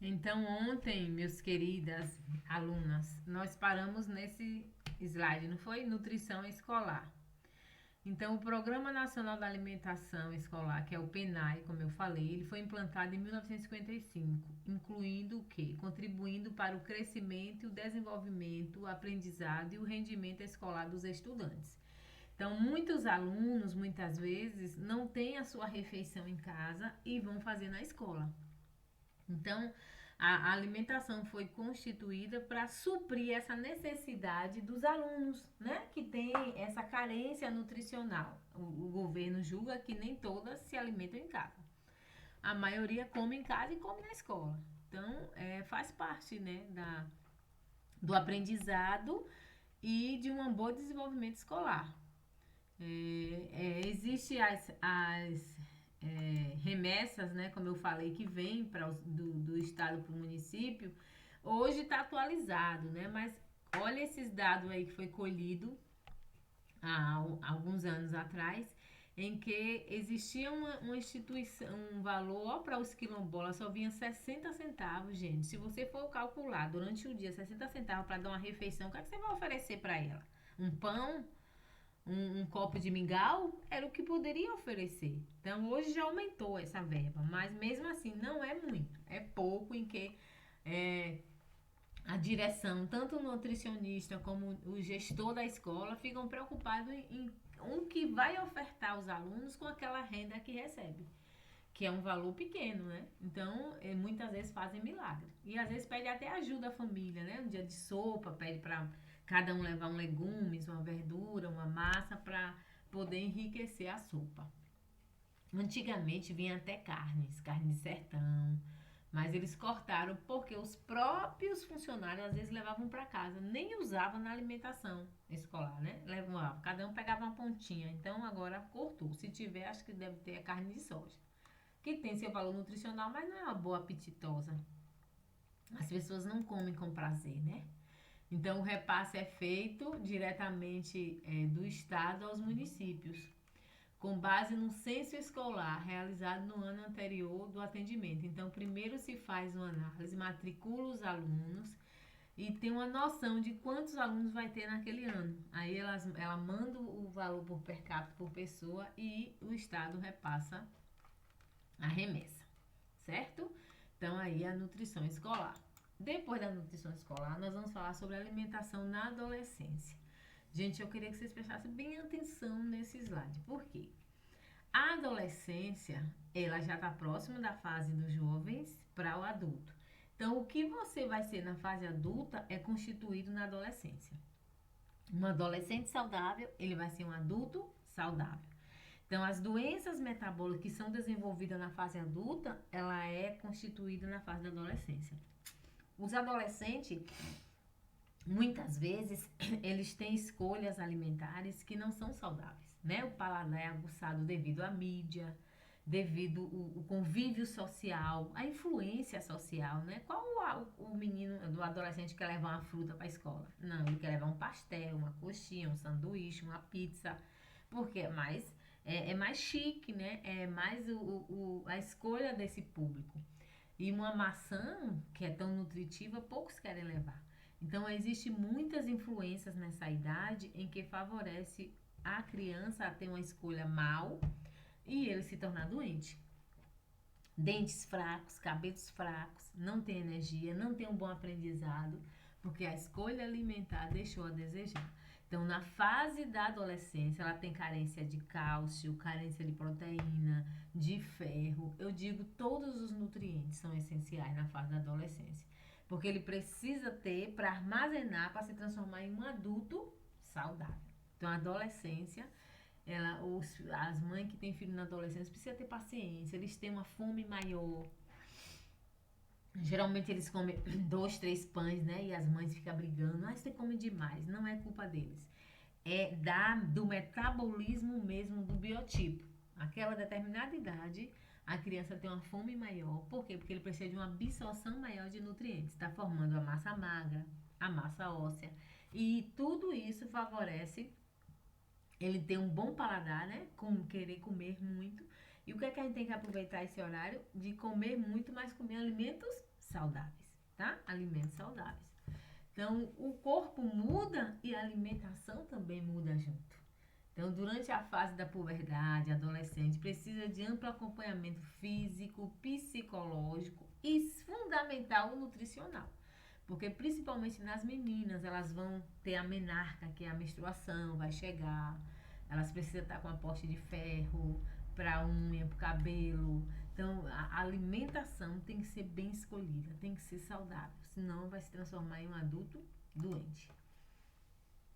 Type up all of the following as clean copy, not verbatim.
Então, ontem, meus queridas alunas, nós paramos nesse slide, não foi? Nutrição escolar. Então, o Programa Nacional da Alimentação Escolar, que é o PNAE, como eu falei, ele foi implantado em 1955, incluindo o quê? Contribuindo para o crescimento, o desenvolvimento, o aprendizado e o rendimento escolar dos estudantes. Então, muitos alunos, muitas vezes, não têm a sua refeição em casa e vão fazer na escola. Então, a alimentação foi constituída para suprir essa necessidade dos alunos, né, que tem essa carência nutricional. O governo julga que nem todas se alimentam em casa. A maioria come em casa e come na escola. Então, faz parte, né, do aprendizado e de um bom desenvolvimento escolar. Existe as remessas, né, como eu falei, que vêm do estado para o município. Hoje está atualizado, né, mas olha esses dados aí que foi colhido há alguns anos atrás, em que existia uma instituição, um valor para os quilombolas, só vinha 60 centavos, gente. Se você for calcular durante o dia 60 centavos para dar uma refeição, o que, é que você vai oferecer para ela? Um pão? Um copo de mingau era o que poderia oferecer. Então hoje já aumentou essa verba, mas mesmo assim não é muito, é pouco em que é, a direção, tanto o nutricionista como o gestor da escola, ficam preocupados em o que vai ofertar aos alunos com aquela renda que recebe, que é um valor pequeno, né? Então, muitas vezes fazem milagre. E às vezes pede até ajuda à família, né? Um dia de sopa, pede para cada um levar um legumes, uma verdura, uma massa para poder enriquecer a sopa. Antigamente vinha até carnes, carne de sertão, mas eles cortaram porque os próprios funcionários às vezes levavam para casa, nem usavam na alimentação escolar, né? Levavam, cada um pegava uma pontinha. Então agora cortou. Se tiver, acho que deve ter a carne de soja que tem seu valor nutricional, mas não é uma boa apetitosa. As pessoas não comem com prazer, né? Então, o repasse é feito diretamente do Estado aos municípios, com base no censo escolar realizado no ano anterior do atendimento. Então, primeiro se faz uma análise, matricula os alunos e tem uma noção de quantos alunos vai ter naquele ano. Aí ela manda o valor por per capita por pessoa e o Estado repassa a remessa, certo? Então aí a nutrição escolar. Depois da nutrição escolar, nós vamos falar sobre alimentação na adolescência. Gente, eu queria que vocês prestassem bem atenção nesse slide. Por quê? A adolescência, ela já está próxima da fase dos jovens para o adulto. Então, o que você vai ser na fase adulta é constituído na adolescência. Um adolescente saudável, ele vai ser um adulto saudável. Então, as doenças metabólicas que são desenvolvidas na fase adulta, ela é constituída na fase da adolescência. Os adolescentes, muitas vezes, eles têm escolhas alimentares que não são saudáveis, né? O paladar é aguçado devido à mídia, devido o convívio social, a influência social, né? Qual o menino do adolescente que quer levar uma fruta para a escola? Não, ele quer levar um pastel, uma coxinha, um sanduíche, uma pizza, porque é mais chique, né? É mais a escolha desse público. E uma maçã que é tão nutritiva, poucos querem levar. Então, existem muitas influências nessa idade em que favorece a criança a ter uma escolha mal e ele se tornar doente. Dentes fracos, cabelos fracos, não tem energia, não tem um bom aprendizado, porque a escolha alimentar deixou a desejar. Então, na fase da adolescência, ela tem carência de cálcio, carência de proteína, de ferro. Eu digo, todos os nutrientes são essenciais na fase da adolescência, porque ele precisa ter para armazenar, para se transformar em um adulto saudável. Então, a adolescência as mães que têm filho na adolescência precisam ter paciência, eles têm uma fome maior. Geralmente eles comem dois, três pães, né? E as mães ficam brigando. Ah, você come demais. Não é culpa deles. É do metabolismo mesmo do biotipo. Aquela determinada idade, a criança tem uma fome maior. Por quê? Porque ele precisa de uma absorção maior de nutrientes. Está formando a massa magra, a massa óssea. E tudo isso favorece ele ter um bom paladar, né? Com querer comer muito. E o que é que a gente tem que aproveitar esse horário? De comer muito, mas comer alimentos saudáveis, tá? Alimentos saudáveis. Então, o corpo muda e a alimentação também muda junto. Então, durante a fase da puberdade, adolescente precisa de amplo acompanhamento físico, psicológico e fundamental o nutricional. Porque principalmente nas meninas, elas vão ter a menarca, que é a menstruação, vai chegar. Elas precisam estar com aporte de ferro para unha, para o cabelo. Então, a alimentação tem que ser bem escolhida, tem que ser saudável, senão vai se transformar em um adulto doente.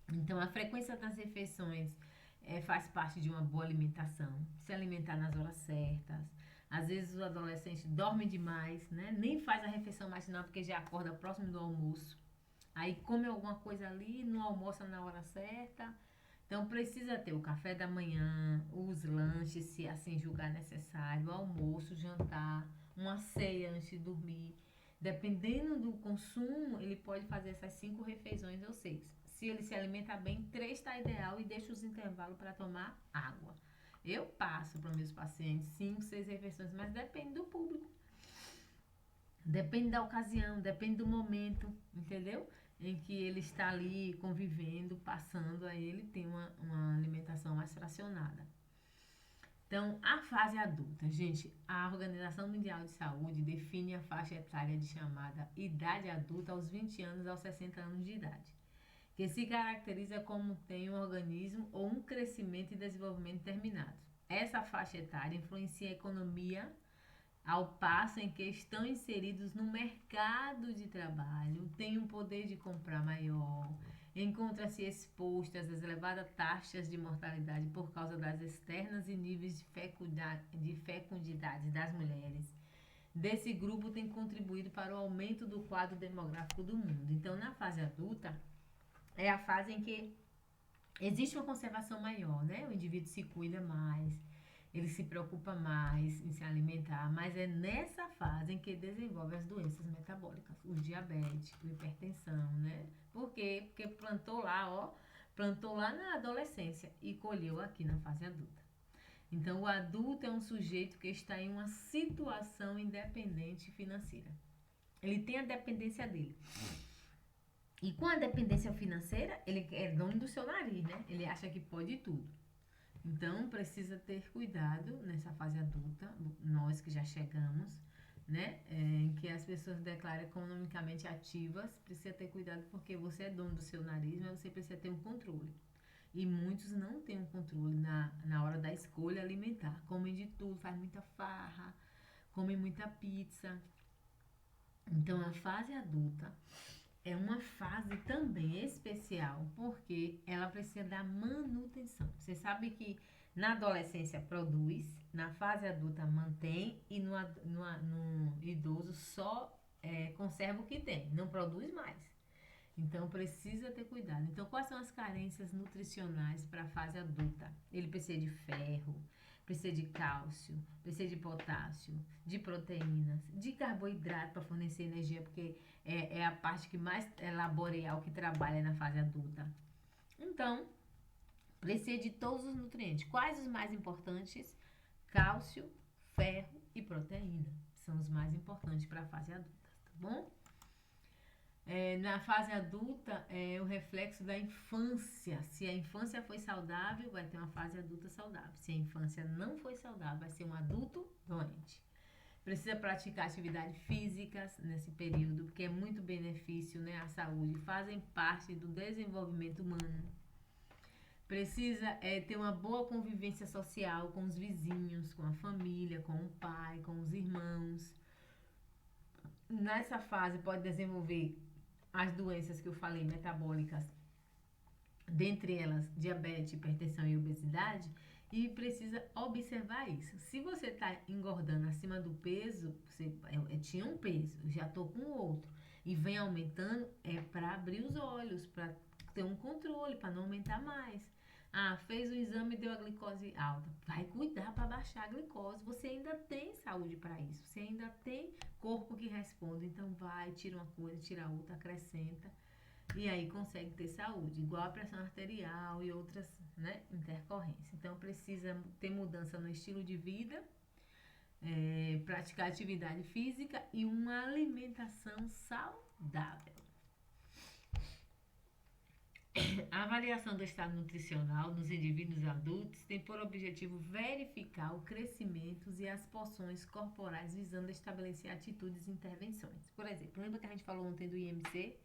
Então, a frequência das refeições faz parte de uma boa alimentação, se alimentar nas horas certas. Às vezes o adolescente dorme demais, né? Nem faz a refeição matinal porque já acorda próximo do almoço. Aí come alguma coisa ali, não almoça na hora certa. Então precisa ter o café da manhã, os lanches, se assim julgar necessário, o almoço, o jantar, uma ceia antes de dormir. Dependendo do consumo, ele pode fazer essas 5 refeições ou 6. Se ele se alimenta bem, 3 está ideal e deixa os intervalos para tomar água. Eu passo para meus pacientes 5, 6 refeições, mas depende do público. Depende da ocasião, depende do momento, entendeu? Em que ele está ali convivendo, passando, aí ele tem uma alimentação mais fracionada. Então, a fase adulta, gente, a Organização Mundial de Saúde define a faixa etária de chamada idade adulta aos 20 anos aos 60 anos de idade, que se caracteriza como tem um organismo ou um crescimento e desenvolvimento terminados. Essa faixa etária influencia a economia ao passo em que estão inseridos no mercado de trabalho, têm um poder de comprar maior, encontram-se expostas às elevadas taxas de mortalidade por causa das externas e níveis de fecundidade das mulheres. Desse grupo tem contribuído para o aumento do quadro demográfico do mundo. Então, na fase adulta, é a fase em que existe uma conservação maior, né? O indivíduo se cuida mais, ele se preocupa mais em se alimentar, mas é nessa fase em que desenvolve as doenças metabólicas, o diabetes, a hipertensão, né? Por quê? Porque plantou lá na adolescência e colheu aqui na fase adulta. Então, o adulto é um sujeito que está em uma situação independente financeira. Ele tem a dependência dele. E com a dependência financeira, ele é dono do seu nariz, né? Ele acha que pode tudo. Então, precisa ter cuidado nessa fase adulta, nós que já chegamos, né? Em que as pessoas declaram economicamente ativas, precisa ter cuidado porque você é dono do seu nariz, mas você precisa ter um controle. E muitos não têm um controle na hora da escolha alimentar. Comem de tudo, faz muita farra, comem muita pizza. Então, a fase adulta é uma fase também especial, porque ela precisa da manutenção. Você sabe que na adolescência produz, na fase adulta mantém e no idoso só conserva o que tem, não produz mais. Então precisa ter cuidado. Então, quais são as carências nutricionais para a fase adulta? Ele precisa de ferro, precisa de cálcio, precisa de potássio, de proteínas, de carboidrato para fornecer energia, porque é a parte que mais é laboreal que trabalha na fase adulta. Então, precisa de todos os nutrientes. Quais os mais importantes? Cálcio, ferro e proteína. São os mais importantes para a fase adulta, tá bom? Na fase adulta, é o reflexo da infância. Se a infância foi saudável, vai ter uma fase adulta saudável. Se a infância não foi saudável, vai ser um adulto doente. Precisa praticar atividades físicas nesse período, porque é muito benefício, né, à saúde. Fazem parte do desenvolvimento humano. Precisa ter uma boa convivência social com os vizinhos, com a família, com o pai, com os irmãos. Nessa fase pode desenvolver as doenças que eu falei, metabólicas, dentre elas diabetes, hipertensão e obesidade, e precisa observar isso. Se você está engordando acima do peso, você tinha um peso, já estou com outro, e vem aumentando, é para abrir os olhos, para ter um controle, para não aumentar mais. Fez o exame e deu a glicose alta. Vai cuidar para baixar a glicose. Você ainda tem saúde para isso. Você ainda tem corpo que responde. Então vai, tira uma coisa, tira outra, acrescenta. E aí consegue ter saúde. Igual a pressão arterial e outras, né, intercorrências. Então precisa ter mudança no estilo de vida. praticar atividade física e uma alimentação saudável. A avaliação do estado nutricional nos indivíduos adultos tem por objetivo verificar o crescimento e as porções corporais visando estabelecer atitudes e intervenções. Por exemplo, lembra que a gente falou ontem do IMC?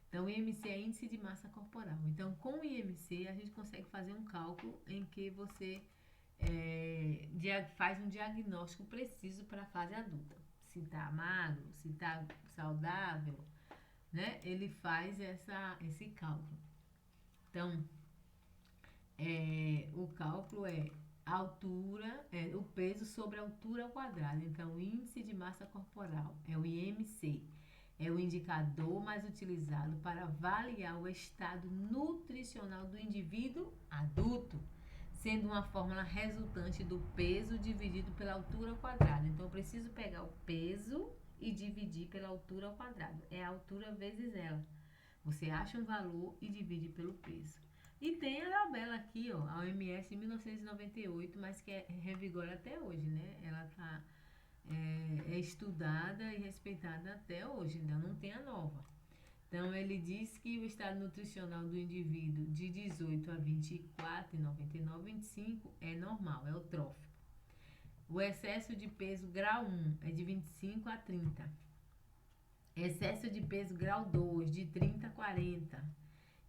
Então, o IMC é índice de massa corporal. Então, com o IMC, a gente consegue fazer um cálculo em que você faz um diagnóstico preciso para a fase adulta. Se está magro, se está saudável, né? Ele faz esse cálculo. Então, o cálculo é altura, o peso sobre a altura ao quadrado. Então, o índice de massa corporal é o IMC. É o indicador mais utilizado para avaliar o estado nutricional do indivíduo adulto, sendo uma fórmula resultante do peso dividido pela altura ao quadrado. Então, eu preciso pegar o peso e dividir pela altura ao quadrado. É a altura vezes ela. Você acha um valor e divide pelo peso. E tem a tabela aqui, ó, a OMS em 1998, mas que revigora até hoje, né? Ela está estudada e respeitada até hoje, ainda não tem a nova. Então, ele diz que o estado nutricional do indivíduo de 18 a 24,99, 25 é normal, é eutrófico. O excesso de peso grau 1 é de 25 a 30. Excesso de peso grau 2, de 30 a 40.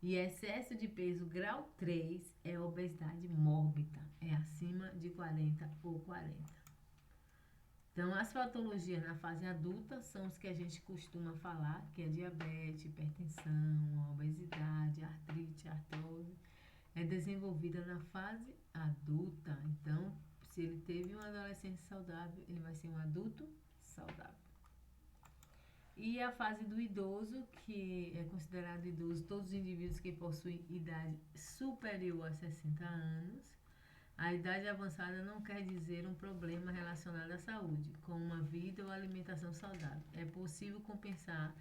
E excesso de peso grau 3 é obesidade mórbida, é acima de 40 ou 40. Então, as patologias na fase adulta são os que a gente costuma falar, que é diabetes, hipertensão, obesidade, artrite, artrose. É desenvolvida na fase adulta. Então, se ele teve uma adolescência saudável, ele vai ser um adulto saudável. E a fase do idoso, que é considerado idoso todos os indivíduos que possuem idade superior a 60 anos. A idade avançada não quer dizer um problema relacionado à saúde, como uma vida ou alimentação saudável. É possível compensar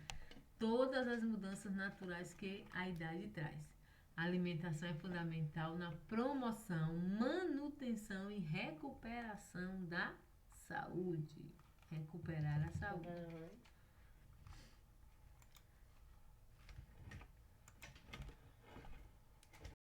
todas as mudanças naturais que a idade traz. A alimentação é fundamental na promoção, manutenção e recuperação da saúde. Recuperar a saúde.